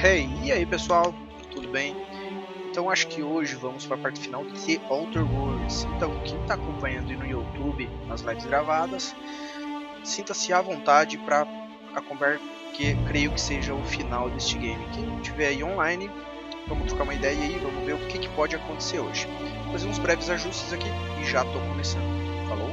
Hey, e aí pessoal, tudo bem? Então acho que hoje vamos para a parte final de The Outer Worlds. Então quem está acompanhando aí no YouTube, nas lives gravadas, sinta-se à vontade para acompanhar, que creio que seja o final deste game. Quem estiver aí online, vamos trocar uma ideia aí, vamos ver o que pode acontecer hoje. Vou fazer uns breves ajustes aqui e já estou começando. Falou?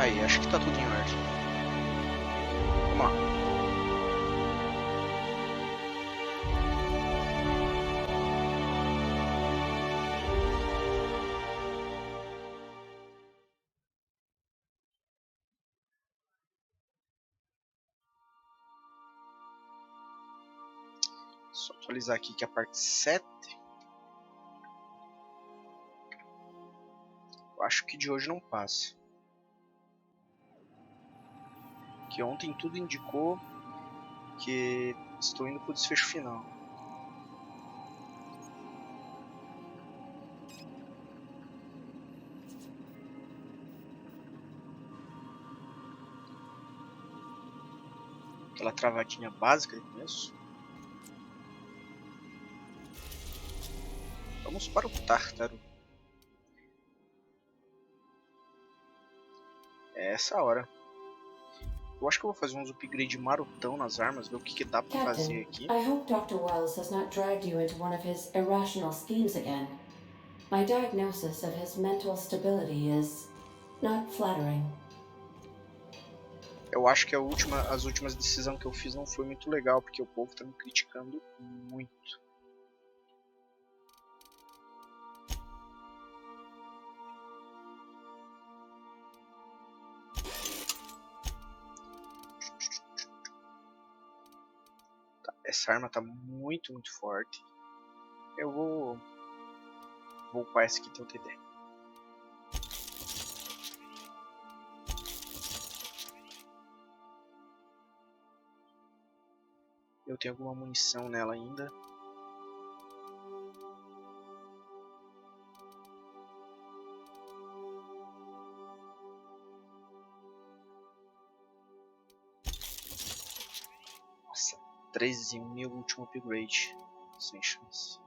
Aí, acho que está tudo em ordem. Vamos lá. Só atualizar aqui que a parte 7. Eu acho que de hoje não passa. Que ontem tudo indicou que estou indo para o desfecho final. Aquela travadinha básica de começo. Vamos para o Tártaro. É essa hora. Eu acho que eu vou fazer uns upgrade marotão nas armas, ver o que dá pra fazer Captain, aqui. I hope Dr. Wells has not dragged you into one of his irrational schemes again. My diagnosis of his mental stability is not flattering. Eu acho que as últimas decisões que eu fiz não foi muito legal, porque o povo tá me criticando muito. Tá, essa arma tá muito forte. Eu vou upar essa aqui, tem o TD. Eu tenho alguma munição nela ainda. Nossa, 13.000 último upgrade. Sem chance.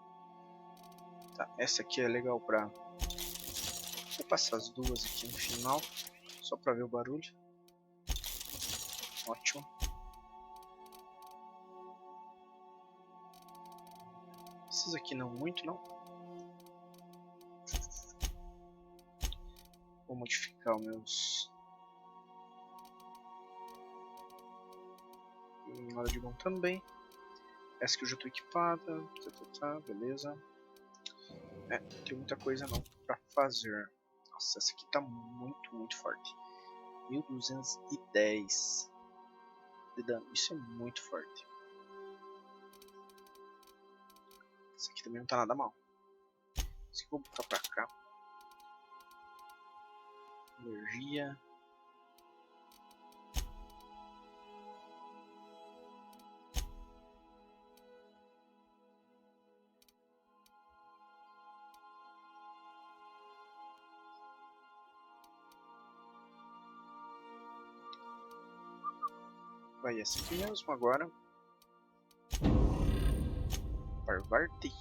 Tá, essa aqui é legal pra... Vou passar as duas aqui no final, só pra ver o barulho. Ótimo. Esses aqui não muito, não. Vou modificar os meus... Nada de bom também. Essa que eu já estou equipada. Tá, beleza. Não tem muita coisa não pra fazer. Nossa, essa aqui tá muito forte. 1210 de dano. Isso é muito forte. Essa aqui também não tá nada mal. Isso aqui eu vou botar pra cá. Energia. Vai essa aqui mesmo agora. Parvati.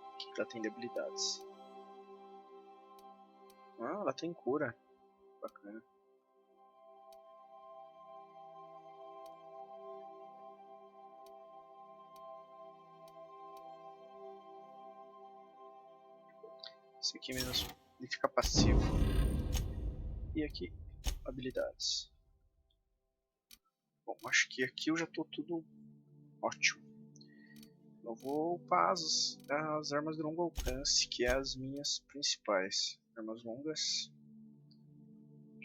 O que ela tem de habilidades? Ah, ela tem cura. Bacana. Esse aqui mesmo. Ele fica passivo. E aqui, habilidades. Bom, acho que aqui eu já tô tudo ótimo. Eu vou upar as armas de longo alcance, que é as minhas principais. Armas longas.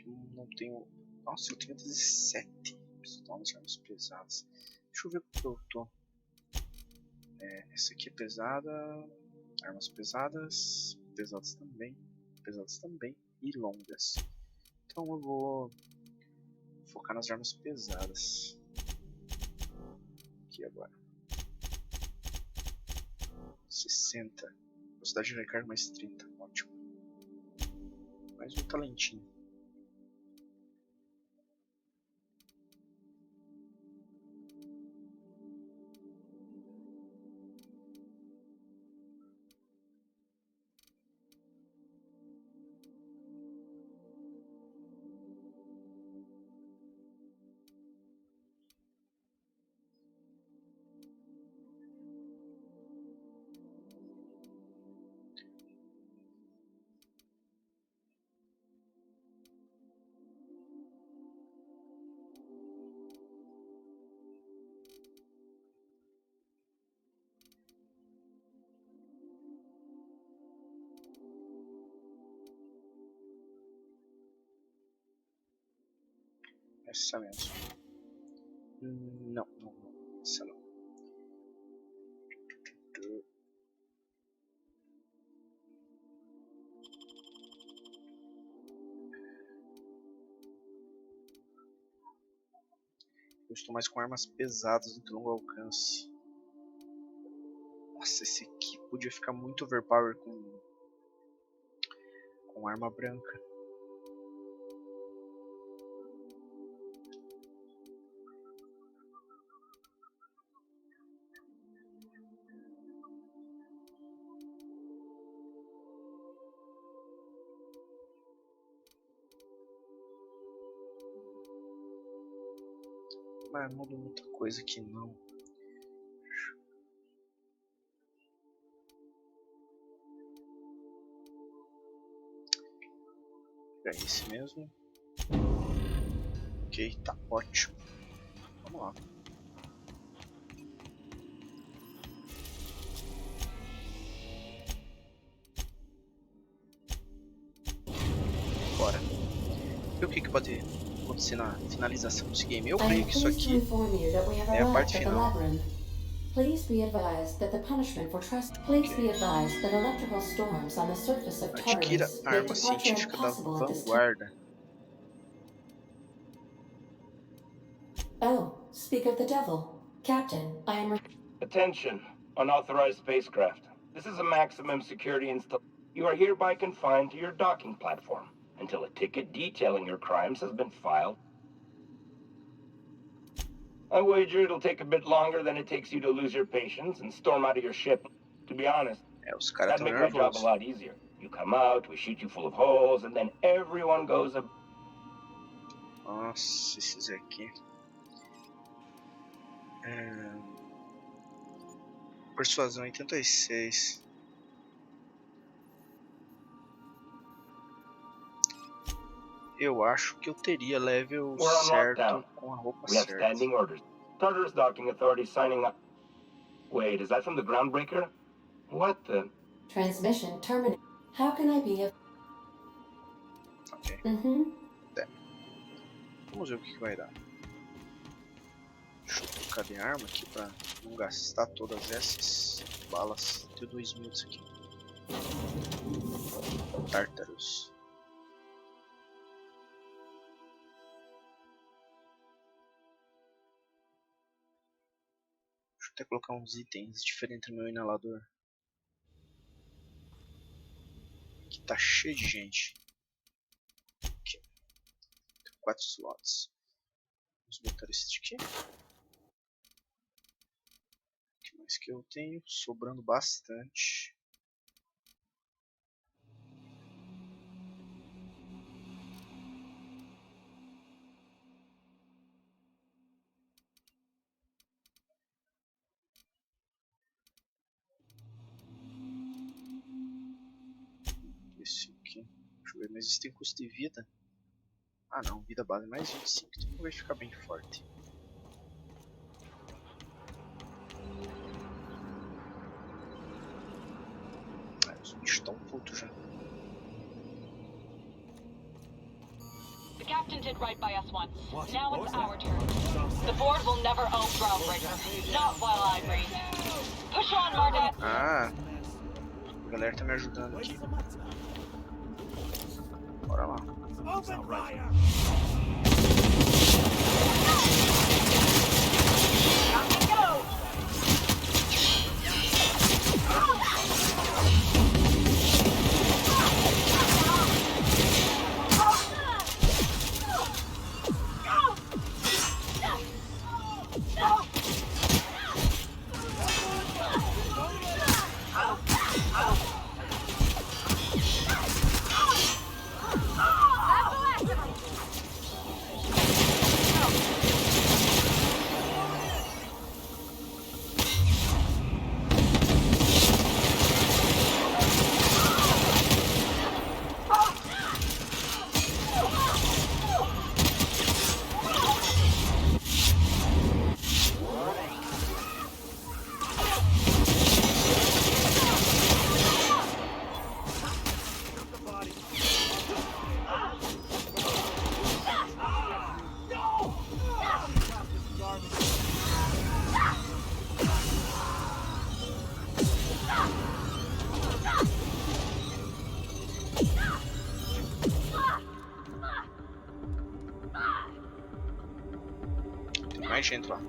Não tenho... Nossa, eu tenho 17. Preciso tomar umas armas pesadas. Deixa eu ver o que eu tô. Essa aqui é pesada. Armas pesadas. Pesadas também. Pesadas também. E longas. Então eu vou focar nas armas pesadas. Aqui agora. 60. Velocidade de recarga mais 30. Ótimo. Mais um talentinho. Essa mesmo. Não. Essa não. Eu estou mais com armas pesadas do que longo alcance. Nossa, esse aqui podia ficar muito overpower com arma branca. Mas não muda muita coisa aqui não. É esse mesmo. Ok, tá ótimo. Vamos lá. Bora. E o que pode acontecer na finalização desse game? Eu creio que isso aqui é a parte final. Please be advised that the punishment for Please be advised that electrical storms on the surface of Adquira Tartarus a make arma departure científica da impossible at this time. vanguarda. Oh, speak of the devil. Captain, I am... Attention, unauthorized spacecraft. This is a maximum security installation. You are hereby confined to your docking platform until a ticket detailing your crimes has been filed. I wager it'll take a bit longer than it takes you to lose your patience and storm out of your ship. To be honest, Os caras that'd make my job a lot easier. You come out, we shoot you full of holes, and then everyone goes up. Nossa, esses aqui. Persuasão 86. Eu acho que eu teria level certo com a roupa We have certa. standing orders. Tartarus docking authority signing up. Wait, is that from the groundbreaker? What the? Transmission terminated. How can I be of... Ok. Vamos ver o que vai dar. Deixa eu trocar de arma aqui pra não gastar todas essas balas. Tenho 2 minutos aqui. Tartarus. Deixa eu até colocar uns itens diferentes no meu inalador. Aqui tá cheio de gente. Aqui. Tem 4 slots. Vamos botar esse aqui. O que mais que eu tenho? Sobrando bastante. Esse aqui. Deixa eu ver, mas isso tem custo de vida? Ah não, vida base mais 25, então vai ficar bem forte. Os bichos estão putos já. captain did right by us once. Now it's our turn. The board will never own Groundbreaker. Not while I reign. Push on, Mardet. Ah, a galera tá me ajudando aqui. Bora lá. Tem mais gente lá.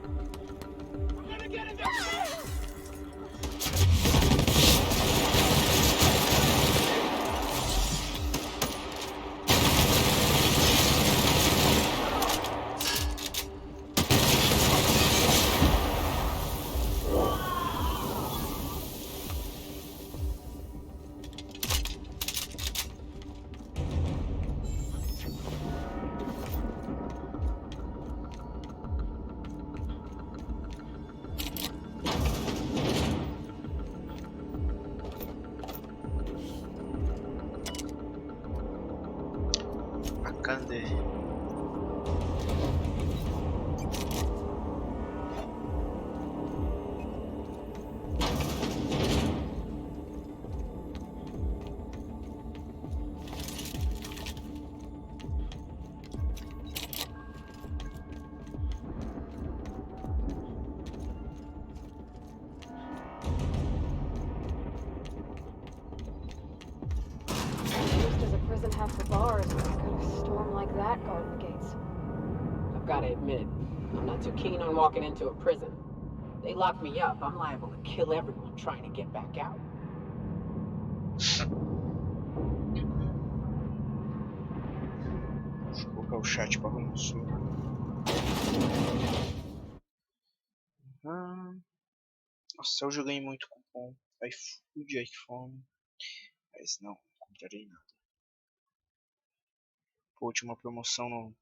Cadê? Half the bars when it's got a storm like that guarding the gates. I've got to admit, I'm not too keen on walking into a prison. They lock me up, I'm liable to kill everyone trying to get back out. Deixa eu colocar o chat para avançar. Nossa, eu joguei muito cupom. iFood, iPhone. Mas não comprarei nada. Pô, tinha uma promoção no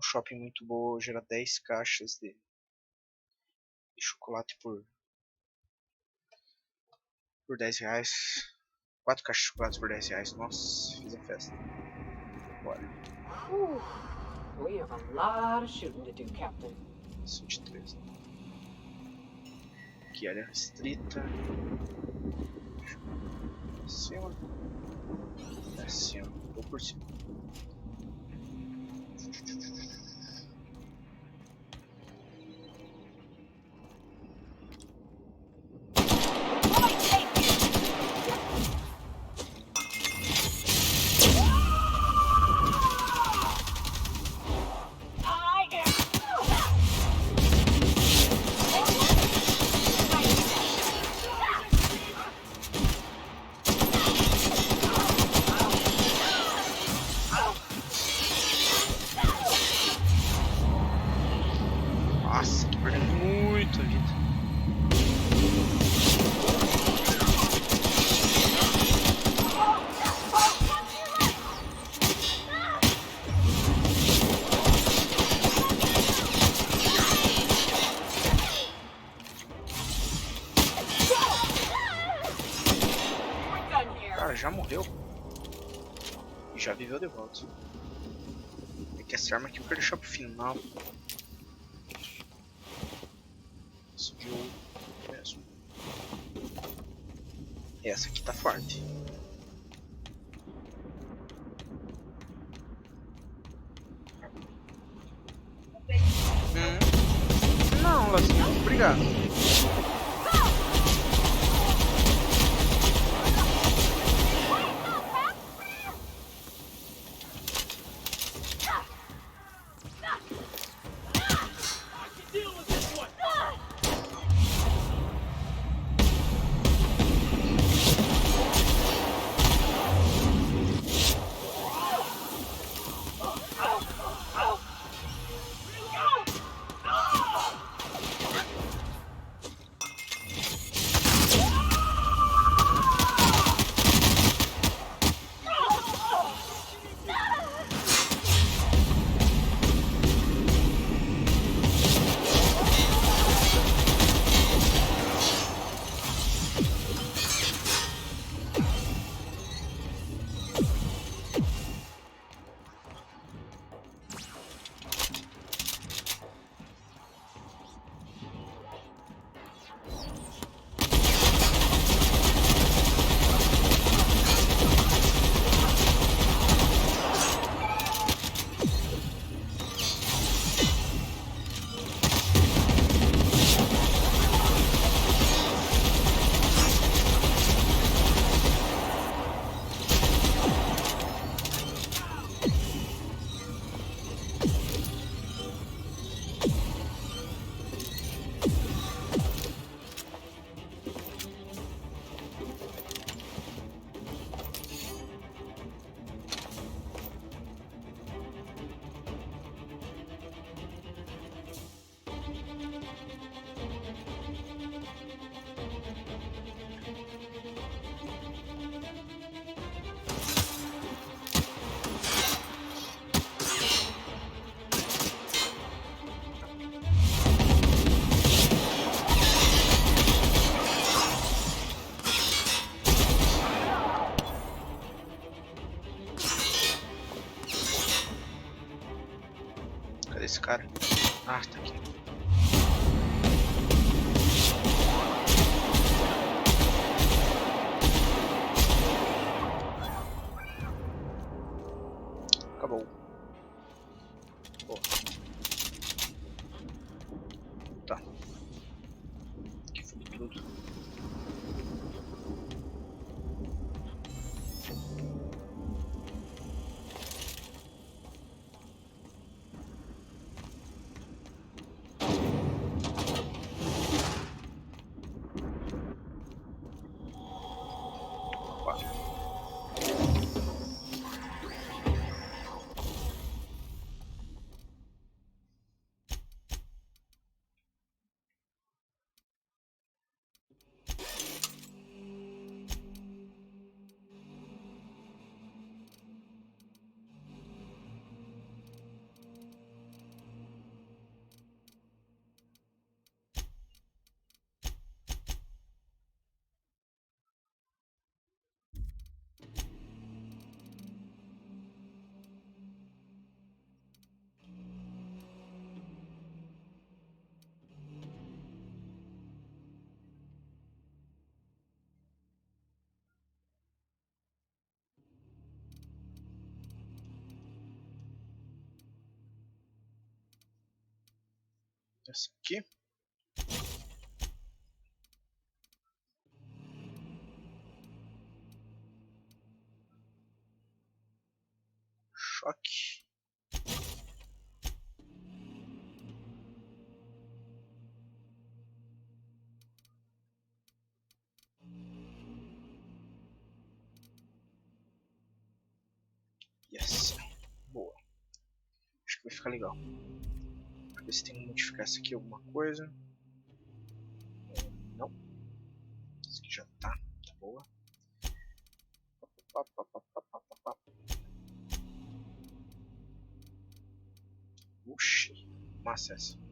shopping muito boa. Hoje era 10 caixas de chocolate por R$10. 4 caixas de chocolate por R$10. Nossa, fiz a festa. Bora. We have a lot of shooting to do, Captain. 23. Aqui, área restrita. Cima. Assim, ó. Vou por cima. Nossa, tô perdendo muita vida. Cara, já morreu. E já viveu de volta. É que essa arma aqui eu quero deixar pro final. De ouro mesmo. Essa aqui tá forte. ligado. Cadê esse cara? Ah, tá aqui. Acabou. Boa. Tá. Aqui foi tudo. Essa aqui. Choque. Yes. Boa. Acho que vai ficar legal. Pra ver se tem que modificar essa aqui alguma coisa. Não. Isso aqui já tá. Tá boa. Oxi. Massa essa.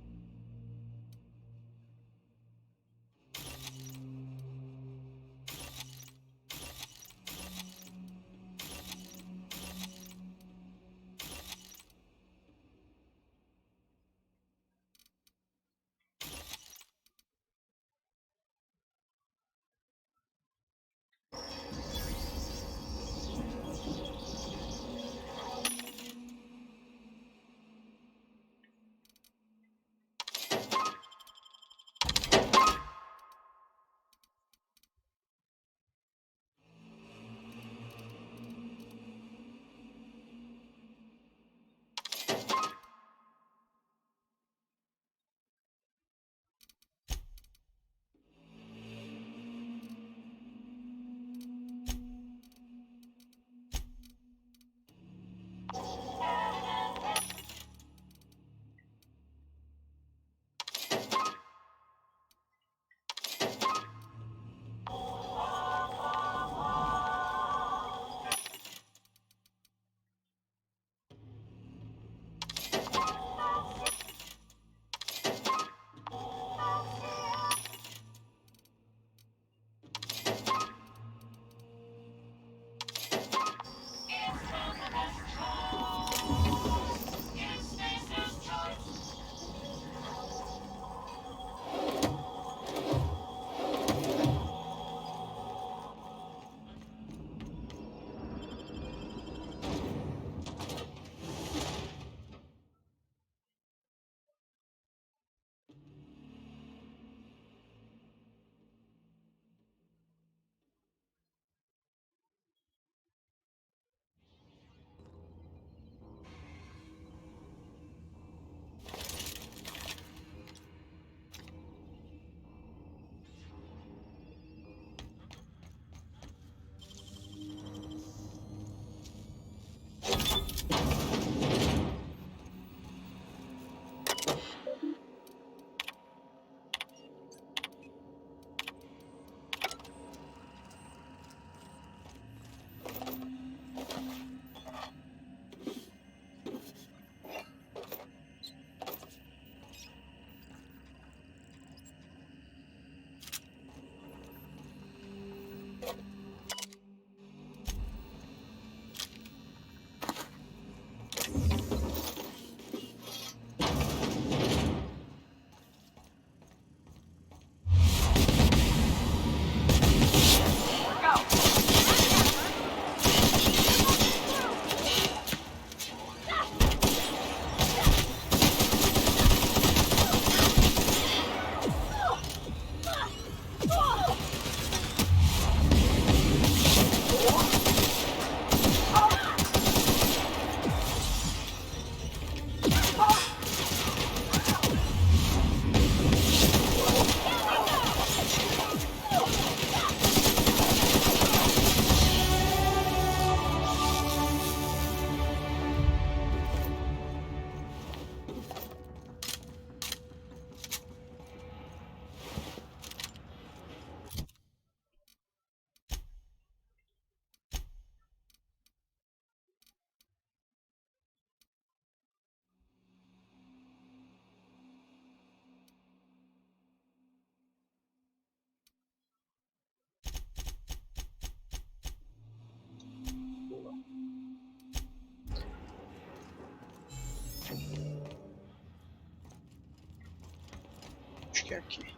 Acho que é aqui.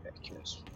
É aqui mesmo.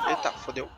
Eita, fodeu.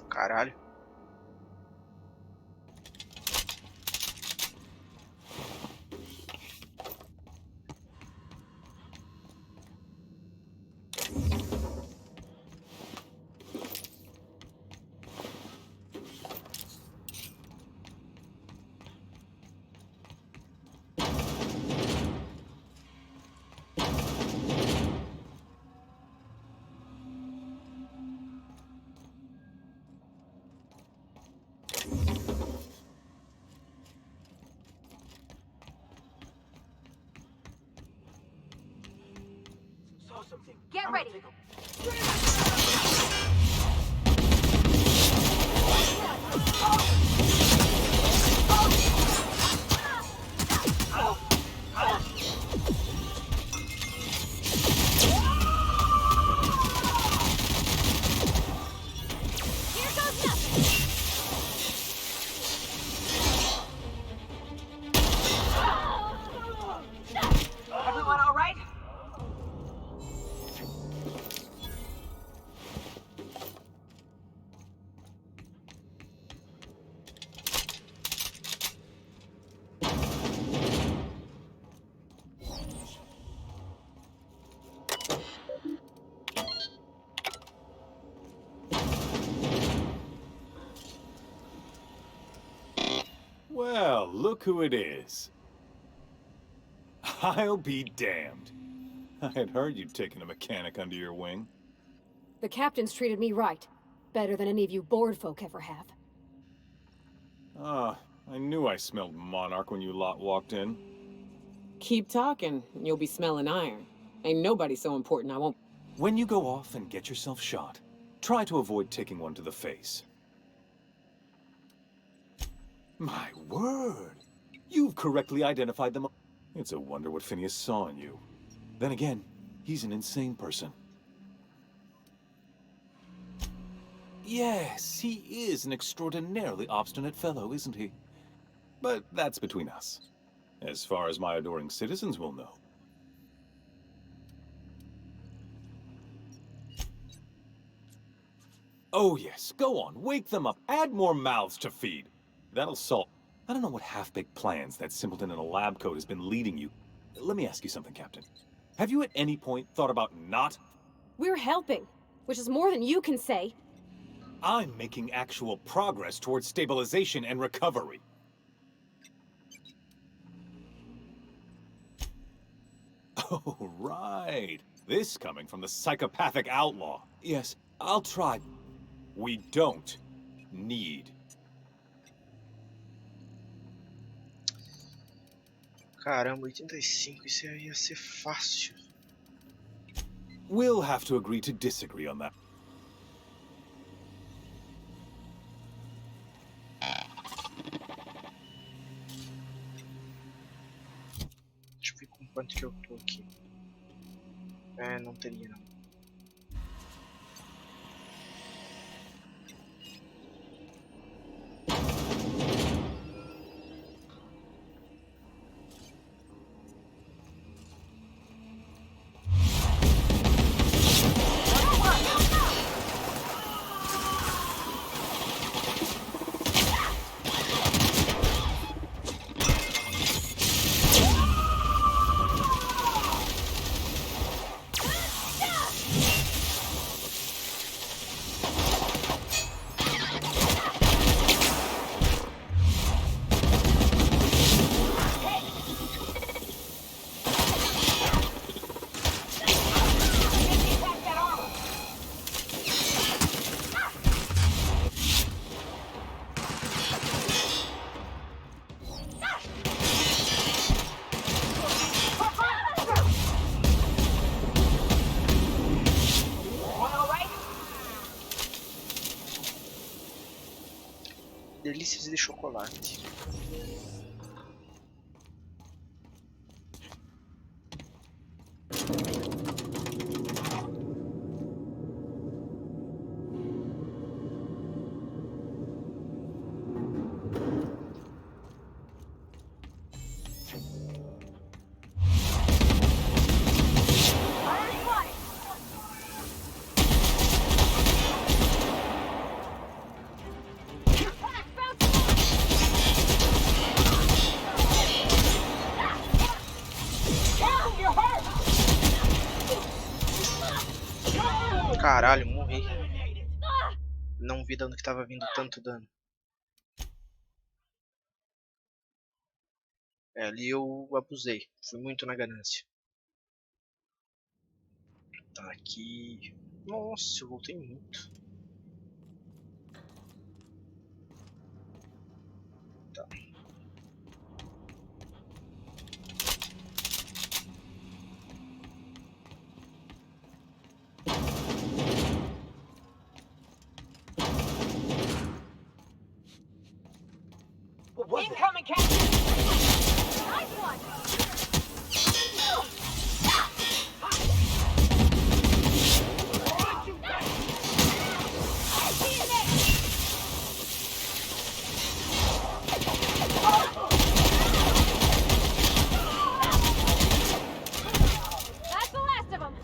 Caralho. Get ready. Everyone all right? look who it is. I'll be damned. I had heard you'd taken a mechanic under your wing. The captain's treated me right. Better than any of you bored folk ever have. Ah, I knew I smelled Monarch when you lot walked in. Keep talking, and you'll be smelling iron. Ain't nobody so important I won't... When you go off and get yourself shot, try to avoid taking one to the face. My word! You've correctly identified them. It's a wonder what Phineas saw in you. Then again, he's an insane person. Yes, he is an extraordinarily obstinate fellow, isn't he? But that's between us. As far as my adoring citizens will know. Oh yes, go on, wake them up, add more mouths to feed. That'll solve... I don't know what half-baked plans that simpleton in a lab coat has been leading you. Let me ask you something, Captain. Have you at any point thought about not... We're helping, which is more than you can say. I'm making actual progress towards stabilization and recovery. Oh, right. This coming from the psychopathic outlaw. Yes, I'll try. We don't need. Caramba, 85, isso aí ia ser fácil. We'll have to agree to disagree on that. Deixa eu ver com quanto que eu tô aqui. É, não teria não. Delícias de chocolate. Caralho, morri. Não vi de onde que tava vindo tanto dano. É, ali eu abusei. Fui muito na ganância. Tá aqui. Nossa, eu voltei muito. Tá. Incoming, Captain! Nice one! That's the last of them.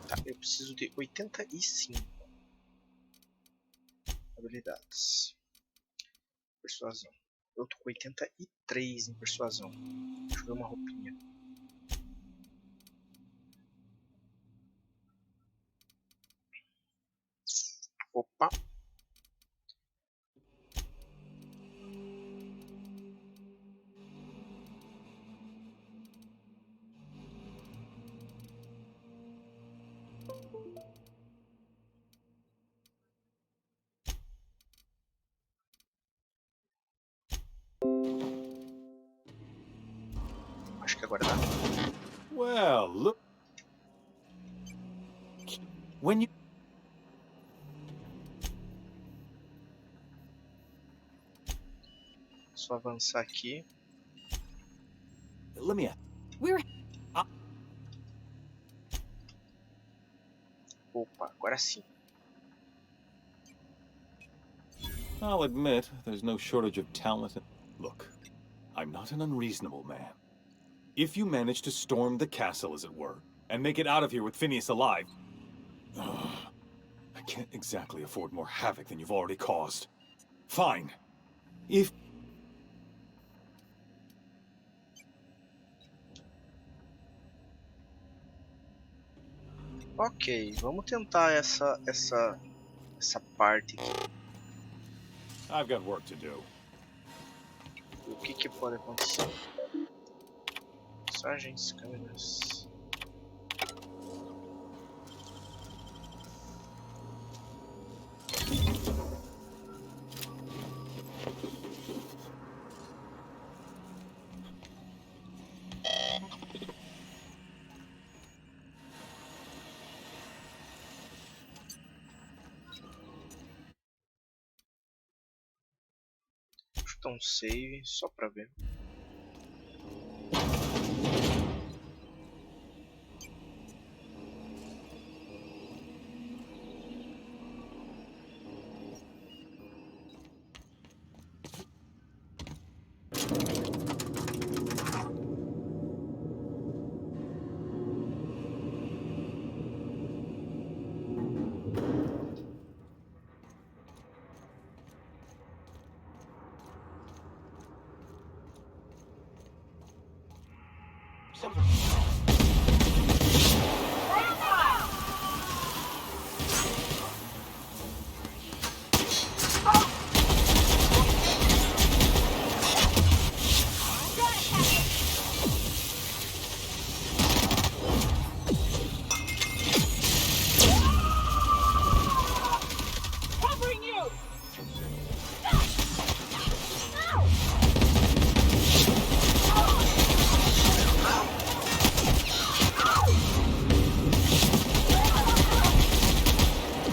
Tá, eu preciso de 85 habilidades. Persuasão. Eu tô com 83 em persuasão. Deixa eu ver uma roupinha. Opa. Acho que agora dá. Well, look. When you... Só avançar aqui. Let me ask. We're... Opa, agora sim. I'll admit, there's no shortage of talent. Look, I'm not an unreasonable man. If you manage to storm the castle, as it were, and make it out of here with Phineas alive... I can't exactly afford more havoc than you've already caused. Fine. If... Ok, vamos tentar essa parte aqui. I've got work to do. O que pode acontecer? Mensagens, câmeras. Deixa eu dar um save só pra ver.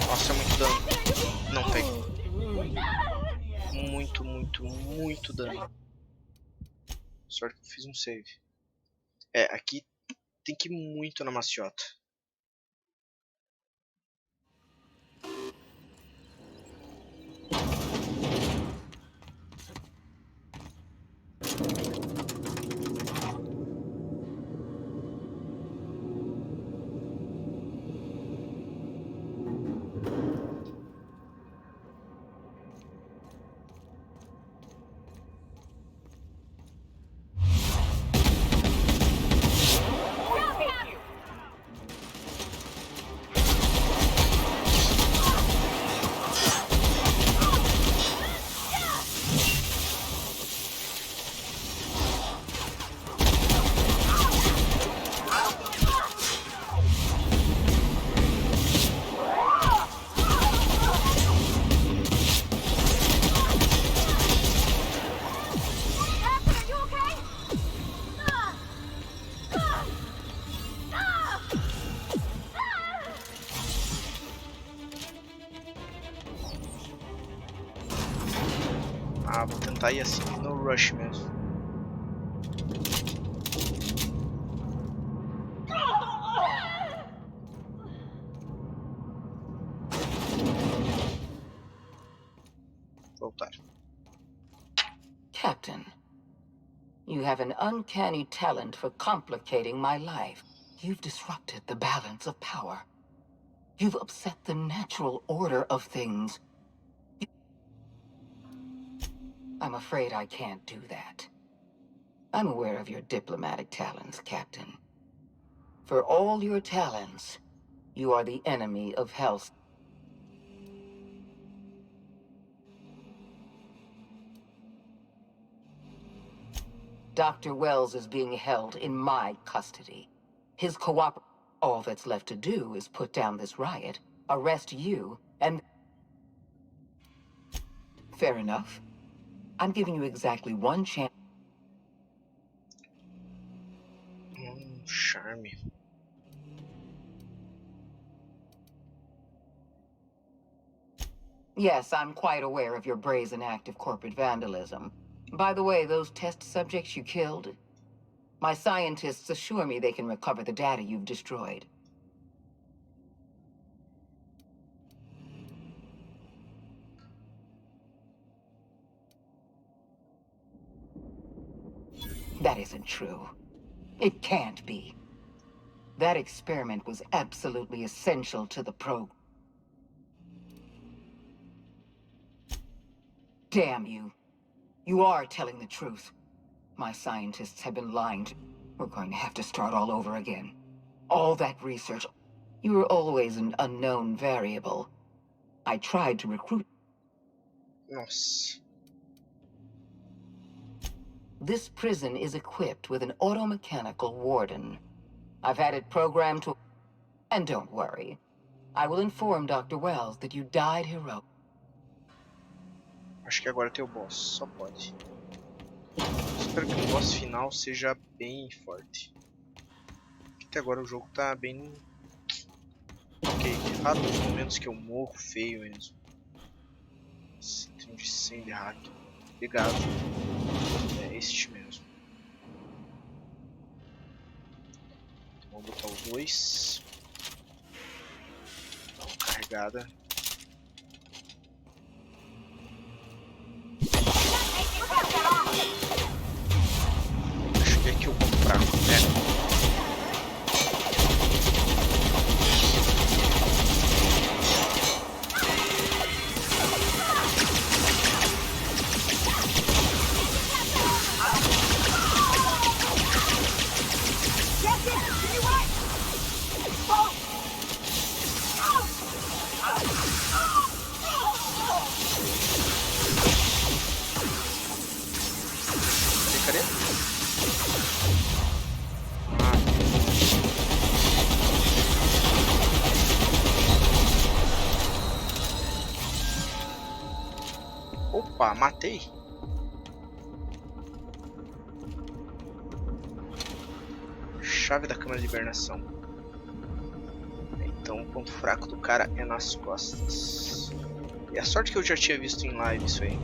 Nossa, é muito dano. Não tem. Muito dano. Sorte que eu fiz um save. É, aqui tem que ir muito na maciota. Ah, vou tentar ir assim no rush mesmo. Voltar. Captain, you have an uncanny talent for complicating my life. You've disrupted the balance of power. You've upset the natural order of things. I'm afraid I can't do that. I'm aware of your diplomatic talents, Captain. For all your talents, you are the enemy of health. Dr. Wells is being held in my custody. His all that's left to do is put down this riot, arrest you, and... Fair enough. I'm giving you exactly one chance. Charme. Yes, I'm quite aware of your brazen act of corporate vandalism. By the way, those test subjects you killed, my scientists assure me they can recover the data you've destroyed. That isn't true. It can't be. That experiment was absolutely essential to the program. Damn you. You are telling the truth. My scientists have been lying to... We're going to have to start all over again. All that research. You were always an unknown variable. I tried to recruit... Nossa. This prison is equipped with an automechanical warden. I've had it programmed to... And don't worry. I will inform Dr. Wells that you died heroic. Acho que agora tem o boss, só pode. Espero que o boss final seja bem forte. Até agora o jogo tá bem... Ok, raro nos momentos que eu morro feio mesmo. Tem de 100 de hack. Obrigado. É este mesmo. Então, vamos botar o 2. Dá uma carregada. Acho que aqui eu vou fraco, né? Opa, matei. Chave da câmara de hibernação. Então o ponto fraco do cara é nas costas. E a sorte que eu já tinha visto em live isso aí.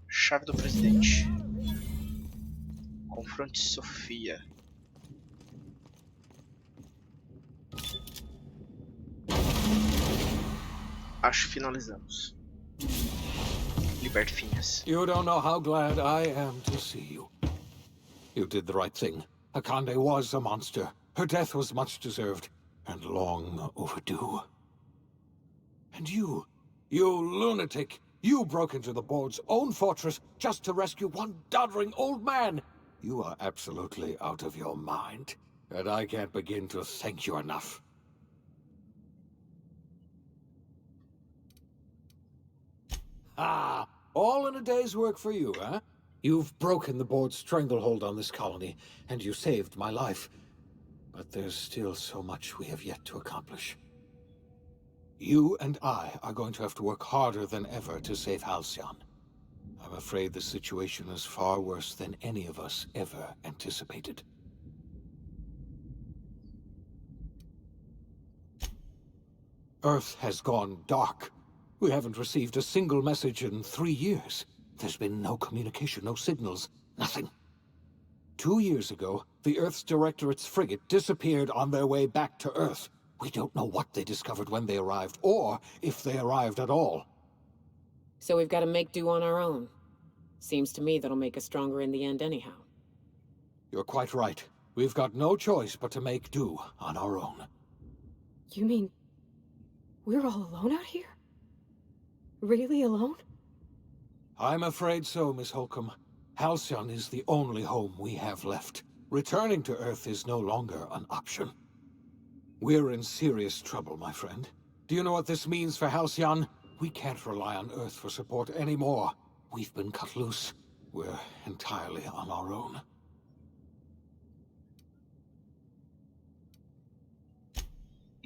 Chave do presidente. Confronte Sofia. Acho que finalizamos. Liberte Phineas. You don't know how glad I am to see you. You did the right thing. Akande was a monster. Her death was much deserved, and long overdue. And you lunatic, you broke into the board's own fortress just to rescue one doddering old man. You are absolutely out of your mind, and I can't begin to thank you enough. Ah, all in a day's work for you, huh? You've broken the board's stranglehold on this colony, and you saved my life. But there's still so much we have yet to accomplish. You and I are going to have to work harder than ever to save Halcyon. I'm afraid the situation is far worse than any of us ever anticipated. Earth has gone dark. We haven't received a single message in 3 years. There's been no communication, no signals, nothing. 2 years ago, the Earth's Directorate's frigate disappeared on their way back to Earth. We don't know what they discovered when they arrived, or if they arrived at all. So we've got to make do on our own. Seems to me that'll make us stronger in the end anyhow. You're quite right. We've got no choice but to make do on our own. You mean we're all alone out here? Really alone? I'm afraid so, Miss Holcomb. Halcyon is the only home we have left. Returning to Earth is no longer an option. We're in serious trouble, my friend. Do you know what this means for Halcyon? We can't rely on Earth for support anymore. We've been cut loose. We're entirely on our own.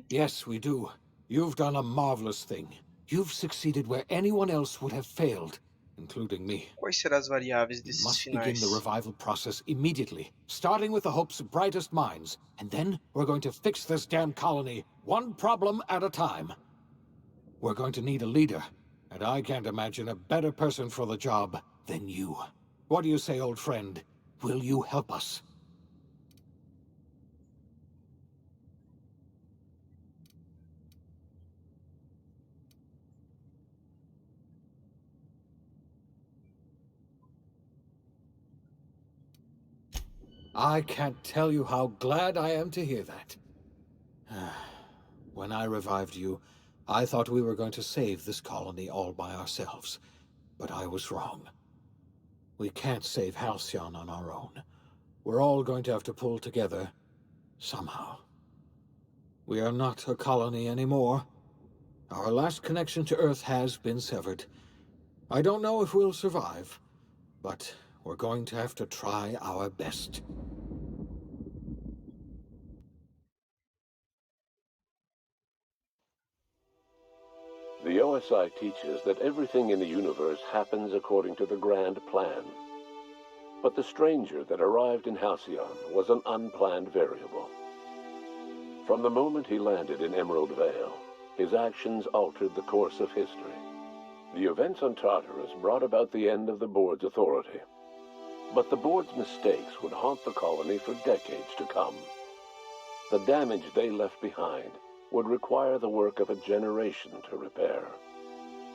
Yes, we do. You've done a marvelous thing. You've succeeded where anyone else would have failed, including me. Quais serão as variáveis We desses must finais? begin the revival process immediately, starting with the hope's brightest minds. And then we're going to fix this damn colony, one problem at a time. We're going to need a leader, and I can't imagine a better person for the job than you. What do you say, old friend? Will you help us? I can't tell you how glad I am to hear that. When I revived you, I thought we were going to save this colony all by ourselves. But I was wrong. We can't save Halcyon on our own. We're all going to have to pull together, somehow. We are not a colony anymore. Our last connection to Earth has been severed. I don't know if we'll survive, but we're going to have to try our best. The OSI teaches that everything in the universe happens according to the grand plan. But the stranger that arrived in Halcyon was an unplanned variable. From the moment he landed in Emerald Vale, his actions altered the course of history. The events on Tartarus brought about the end of the board's authority. But the board's mistakes would haunt the colony for decades to come. The damage they left behind would require the work of a generation to repair.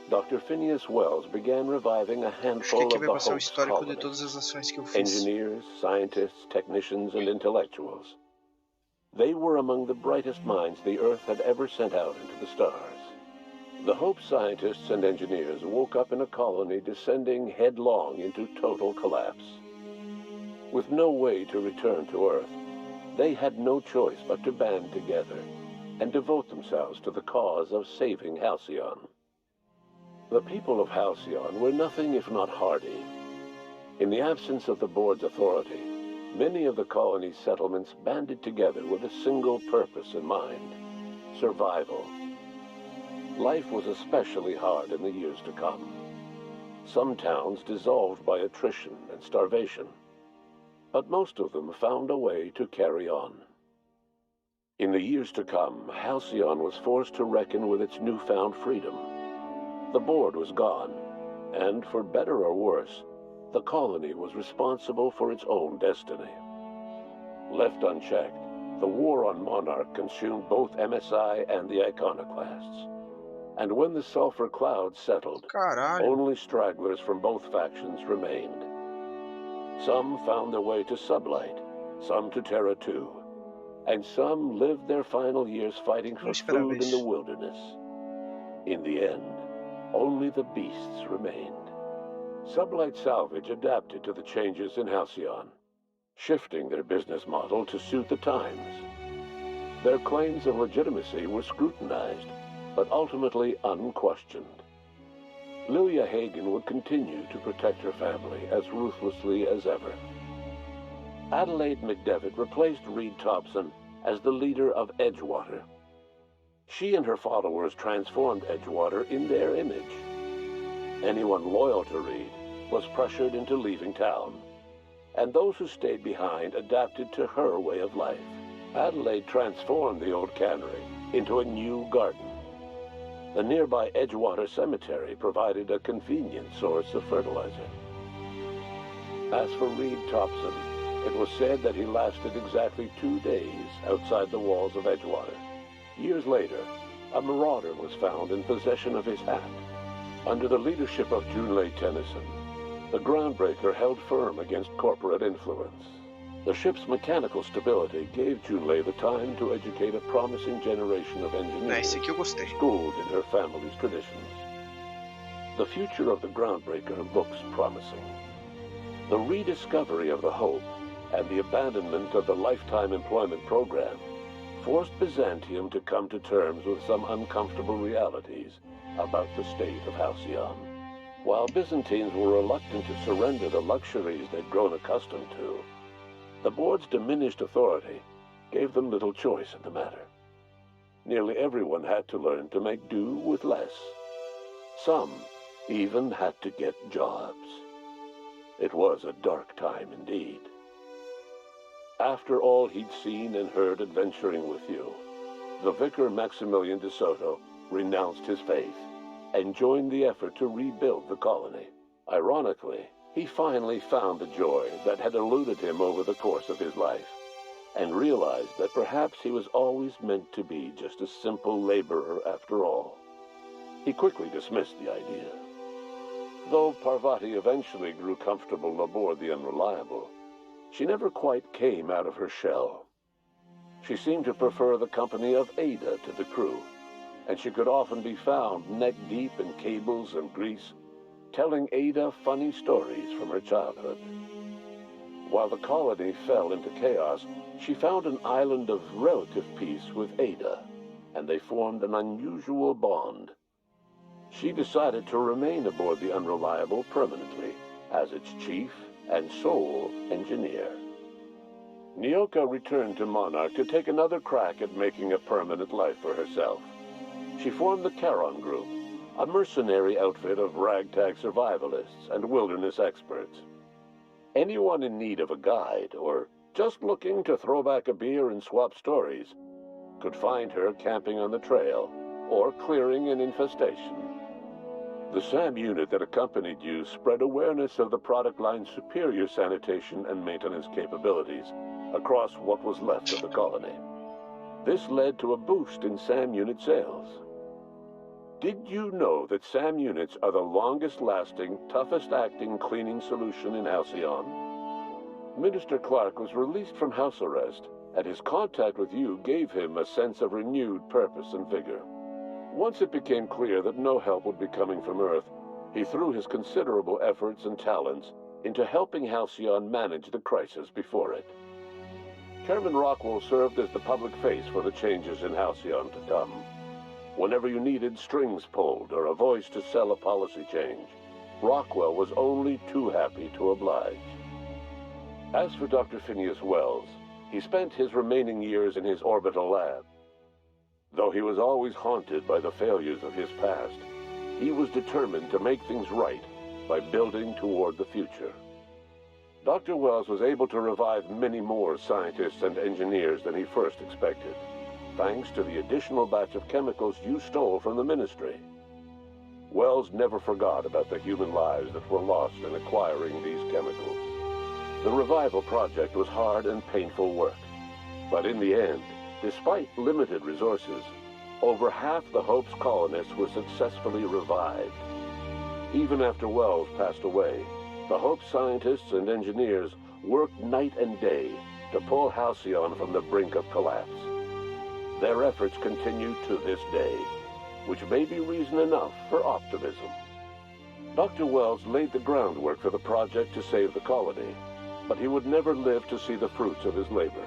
Dr. Phineas Wells began reviving a Acho que handful aqui of vai the passar o Hope's histórico de colonies. todas as ações que eu fiz. Engineers, scientists, technicians, and intellectuals. They were among the brightest minds the Earth had ever sent out into the stars. The Hope scientists and engineers woke up in a colony descending headlong into total collapse. With no way to return to Earth, they had no choice but to band together and devote themselves to the cause of saving Halcyon. The people of Halcyon were nothing if not hardy. In the absence of the board's authority, many of the colony's settlements banded together with a single purpose in mind: survival. Life was especially hard in the years to come. Some towns dissolved by attrition and starvation, but most of them found a way to carry on. In the years to come, Halcyon was forced to reckon with its newfound freedom. The board was gone, and for better or worse, the colony was responsible for its own destiny. Left unchecked, the war on Monarch consumed both MSI and the Iconoclasts. And when the sulfur cloud settled, Caralho. only stragglers from both factions remained. Some found their way to Sublight, some to Terra 2, and some lived their final years fighting for food in the wilderness. In the end, only the beasts remained. Sublight Salvage adapted to the changes in Halcyon, shifting their business model to suit the times. Their claims of legitimacy were scrutinized, but ultimately unquestioned. Lilia Hagen would continue to protect her family as ruthlessly as ever. Adelaide McDevitt replaced Reed Thompson as the leader of Edgewater. She and her followers transformed Edgewater in their image. Anyone loyal to Reed was pressured into leaving town, and those who stayed behind adapted to her way of life. Adelaide transformed the old cannery into a new garden. The nearby Edgewater Cemetery provided a convenient source of fertilizer. As for Reed Thompson, it was said that he lasted exactly 2 days outside the walls of Edgewater. Years later, a marauder was found in possession of his hat. Under the leadership of Junlei Tennyson, the groundbreaker held firm against corporate influence. The ship's mechanical stability gave Junlei the time to educate a promising generation of engineers Esse aqui eu gostei. schooled in her family's traditions. The future of the groundbreaker looks promising. The rediscovery of the Hope and the abandonment of the lifetime employment program forced Byzantium to come to terms with some uncomfortable realities about the state of Halcyon. While Byzantines were reluctant to surrender the luxuries they'd grown accustomed to, the board's diminished authority gave them little choice in the matter. Nearly everyone had to learn to make do with less. Some even had to get jobs. It was a dark time indeed. After all he'd seen and heard adventuring with you, the vicar Maximilian de Soto renounced his faith and joined the effort to rebuild the colony. Ironically, he finally found the joy that had eluded him over the course of his life, and realized that perhaps he was always meant to be just a simple laborer after all. He quickly dismissed the idea. Though Parvati eventually grew comfortable aboard the Unreliable, she never quite came out of her shell. She seemed to prefer the company of Ada to the crew, and she could often be found neck-deep in cables and grease, telling Ada funny stories from her childhood. While the colony fell into chaos, she found an island of relative peace with Ada, and they formed an unusual bond. She decided to remain aboard the Unreliable permanently as its chief and sole engineer. Nyoka returned to Monarch to take another crack at making a permanent life for herself. She formed the Charon Group, a mercenary outfit of ragtag survivalists and wilderness experts. Anyone in need of a guide, or just looking to throw back a beer and swap stories, could find her camping on the trail or clearing an infestation. The SAM unit that accompanied you spread awareness of the product line's superior sanitation and maintenance capabilities across what was left of the colony. This led to a boost in SAM unit sales. Did you know that SAM units are the longest-lasting, toughest-acting cleaning solution in Halcyon? Minister Clark was released from house arrest, and his contact with you gave him a sense of renewed purpose and vigor. Once it became clear that no help would be coming from Earth, he threw his considerable efforts and talents into helping Halcyon manage the crisis before it. Chairman Rockwell served as the public face for the changes in Halcyon to come. Whenever you needed strings pulled or a voice to sell a policy change, Rockwell was only too happy to oblige. As for Dr. Phineas Wells, he spent his remaining years in his orbital lab. Though he was always haunted by the failures of his past, he was determined to make things right by building toward the future. Dr. Wells was able to revive many more scientists and engineers than he first expected, thanks to the additional batch of chemicals you stole from the Ministry. Wells never forgot about the human lives that were lost in acquiring these chemicals. The revival project was hard and painful work, but in the end, despite limited resources, over half the Hope's colonists were successfully revived. Even after Wells passed away, the Hope scientists and engineers worked night and day to pull Halcyon from the brink of collapse. Their efforts continue to this day, which may be reason enough for optimism. Dr. Wells laid the groundwork for the project to save the colony, but he would never live to see the fruits of his labor.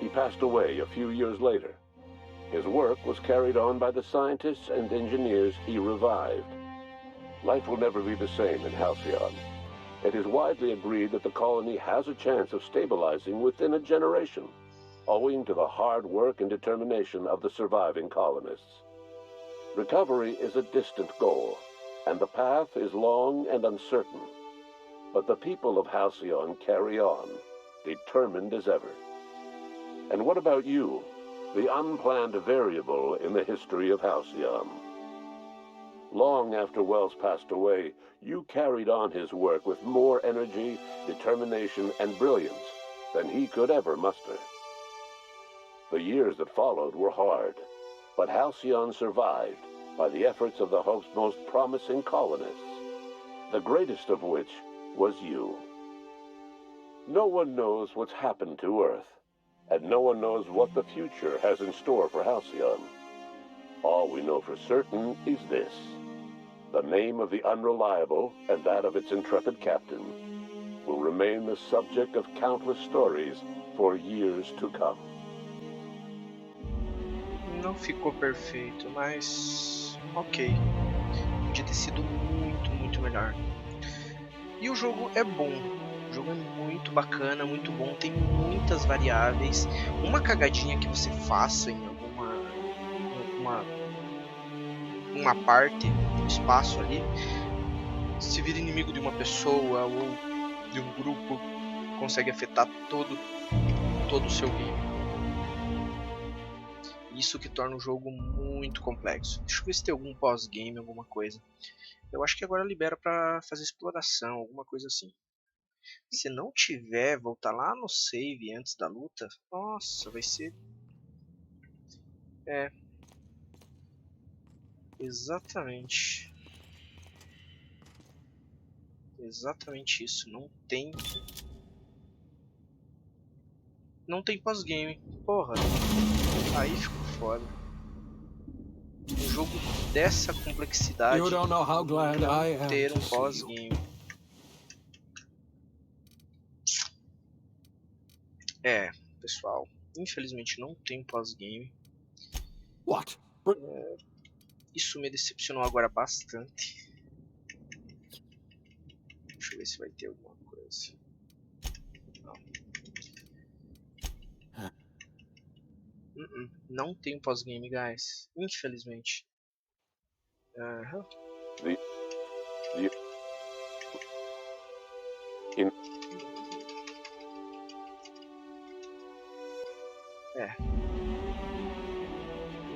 He passed away a few years later. His work was carried on by the scientists and engineers he revived. Life will never be the same in Halcyon. It is widely agreed that the colony has a chance of stabilizing within a generation. owing to the hard work and determination of the surviving colonists. Recovery is a distant goal, and the path is long and uncertain. But the people of Halcyon carry on, determined as ever. And what about you, the unplanned variable in the history of Halcyon? Long after Wells passed away, you carried on his work with more energy, determination, and brilliance than he could ever muster. The years that followed were hard, but Halcyon survived by the efforts of the Hope's most promising colonists, the greatest of which was you. No one knows what's happened to Earth, and no one knows what the future has in store for Halcyon. All we know for certain is this: the name of the Unreliable and that of its intrepid captain will remain the subject of countless stories for years to come. Não ficou perfeito, mas ok. Podia ter sido muito melhor. E o jogo é bom. O jogo é muito bacana, muito bom. Tem muitas variáveis. Uma cagadinha que você faça em uma parte do espaço ali, se vira inimigo de uma pessoa ou de um grupo, consegue afetar todo o seu game. Isso que torna o jogo muito complexo. Deixa eu ver se tem algum pós-game, alguma coisa. Eu acho que agora libera pra fazer exploração, alguma coisa assim. Se não tiver, voltar lá no save antes da luta, nossa, vai ser... É. Exatamente. Exatamente isso. Não tem pós-game. Porra. Aí ficou foda. Um jogo dessa complexidade não ter um pós-game. É, pessoal, infelizmente não tem pós-game. Isso me decepcionou agora bastante. Deixa eu ver se vai ter alguma coisa. Não tem pós-game, guys. Infelizmente.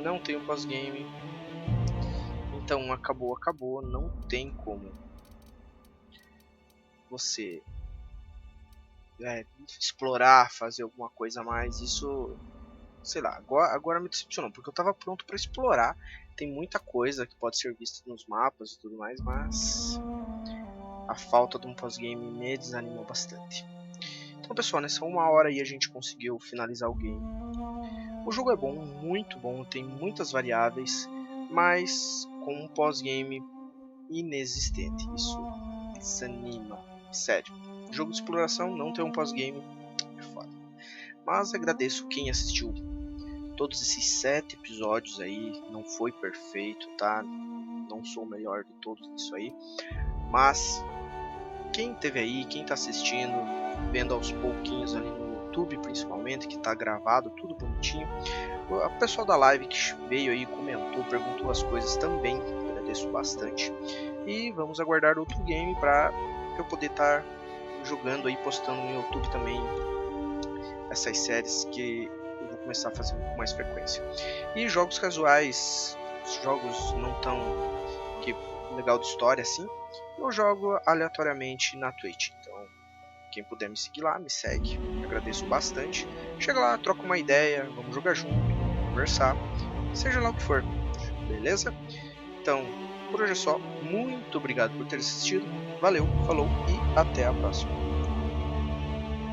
Não tem um pós-game. Então acabou. Não tem como você explorar, fazer alguma coisa a mais. Isso, sei lá, agora me decepcionou, porque eu tava pronto para explorar. Tem muita coisa que pode ser vista nos mapas e tudo mais, mas a falta de um pós-game me desanimou bastante. Então, pessoal, nessa 1 hora aí a gente conseguiu finalizar o game. O jogo é bom, muito bom, tem muitas variáveis, mas com um pós-game inexistente. Isso desanima, sério. Jogo de exploração não ter um pós-game é foda. Mas agradeço quem assistiu todos esses 7 episódios aí. Não foi perfeito, tá? Não sou o melhor de todos isso aí. Mas quem teve aí, quem tá assistindo, vendo aos pouquinhos ali no YouTube principalmente, que tá gravado, tudo bonitinho. O pessoal da live que veio aí, comentou, perguntou as coisas também, agradeço bastante. E vamos aguardar outro game para eu poder estar jogando aí, postando no YouTube também essas séries que eu vou começar a fazer com mais frequência. E jogos casuais, jogos não tão legal de história assim, eu jogo aleatoriamente na Twitch. Então, quem puder me seguir lá, me segue, agradeço bastante. Chega lá, troca uma ideia, vamos jogar junto, conversar, seja lá o que for, beleza? Então, por hoje é só, muito obrigado por ter assistido, valeu, falou e até a próxima.